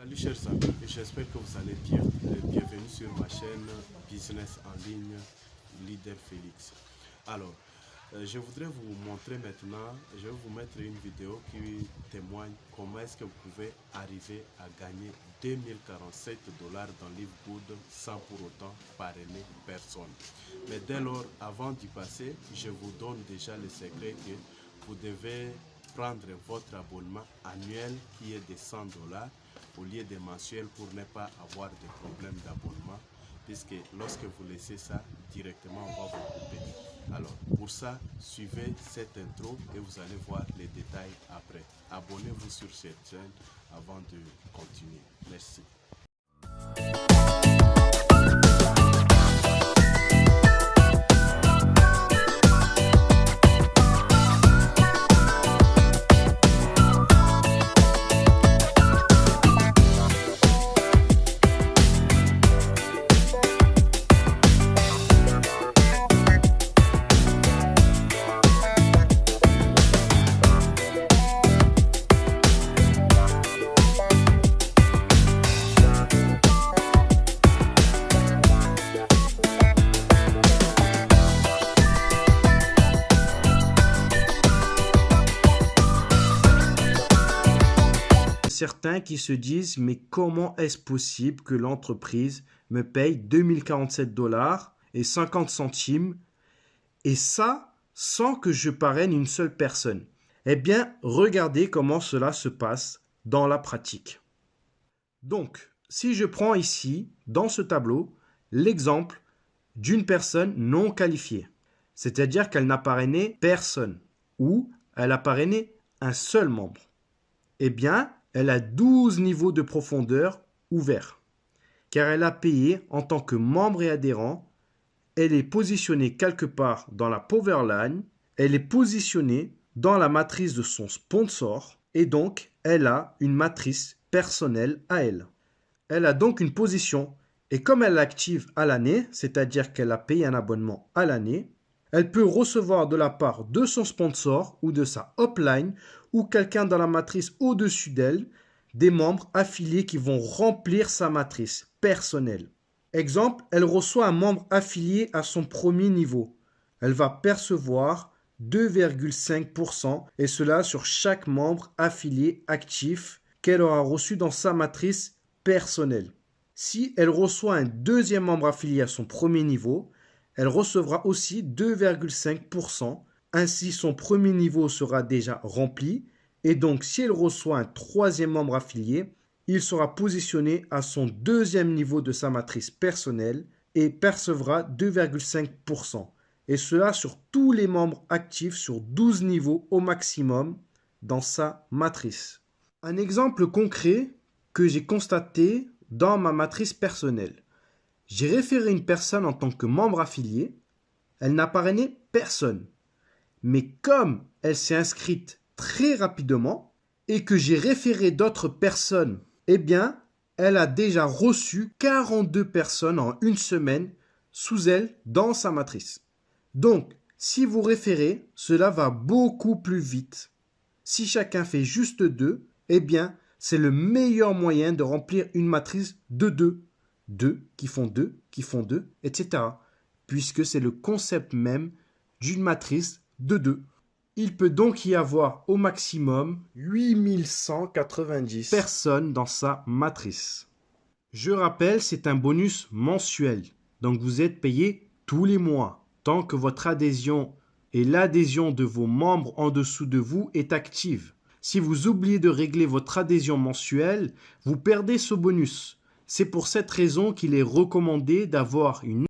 Salut chers amis, j'espère que vous allez bien. Bienvenue sur ma chaîne Business en ligne Leader Félix. Alors, je voudrais vous montrer maintenant, je vais vous mettre une vidéo qui témoigne comment est-ce que vous pouvez arriver à gagner 2047 $ dans Livegood sans pour autant parrainer personne. Mais dès lors, avant d'y passer, je vous donne déjà le secret que vous devez prendre votre abonnement annuel qui est de 100 $ au lieu des mensuels pour ne pas avoir de problème d'abonnement, puisque lorsque vous laissez ça, directement on va vous couper. Alors pour ça, suivez cette intro et vous allez voir les détails après. Abonnez-vous sur cette chaîne avant de continuer. Merci. Certains qui se disent mais comment est-ce possible que l'entreprise me paye 2047 $ et 50 centimes et ça sans que je parraine une seule personne? Eh bien, regardez comment cela se passe dans la pratique. Donc, si je prends ici, dans ce tableau, l'exemple d'une personne non qualifiée, c'est-à-dire qu'elle n'a parrainé personne ou elle a parrainé un seul membre, eh bien, elle a 12 niveaux de profondeur ouverts, car elle a payé en tant que membre et adhérent, elle est positionnée quelque part dans la Powerline, elle est positionnée dans la matrice de son sponsor, et donc elle a une matrice personnelle à elle. Elle a donc une position, et comme elle l'active à l'année, c'est-à-dire qu'elle a payé un abonnement à l'année, elle peut recevoir de la part de son sponsor ou de sa upline ou quelqu'un dans la matrice au-dessus d'elle des membres affiliés qui vont remplir sa matrice personnelle. Exemple, elle reçoit un membre affilié à son premier niveau. Elle va percevoir 2,5% et cela sur chaque membre affilié actif qu'elle aura reçu dans sa matrice personnelle. Si elle reçoit un deuxième membre affilié à son premier niveau, elle recevra aussi 2,5%. Ainsi, son premier niveau sera déjà rempli. Et donc, si elle reçoit un troisième membre affilié, il sera positionné à son deuxième niveau de sa matrice personnelle et percevra 2,5%. Et cela sur tous les membres actifs sur 12 niveaux au maximum dans sa matrice. Un exemple concret que j'ai constaté dans ma matrice personnelle. J'ai référé une personne en tant que membre affilié. Elle n'a parrainé personne. Mais comme elle s'est inscrite très rapidement et que j'ai référé d'autres personnes, eh bien, elle a déjà reçu 42 personnes en une semaine sous elle dans sa matrice. Donc, si vous référez, cela va beaucoup plus vite. Si chacun fait juste 2, eh bien, c'est le meilleur moyen de remplir une matrice de 2. 2 qui font 2, qui font 2, etc. Puisque c'est le concept même d'une matrice de 2. Il peut donc y avoir au maximum 8190 personnes dans sa matrice. Je rappelle, c'est un bonus mensuel. Donc vous êtes payé tous les mois. Tant que votre adhésion et l'adhésion de vos membres en dessous de vous est active. Si vous oubliez de régler votre adhésion mensuelle, vous perdez ce bonus. C'est pour cette raison qu'il est recommandé d'avoir une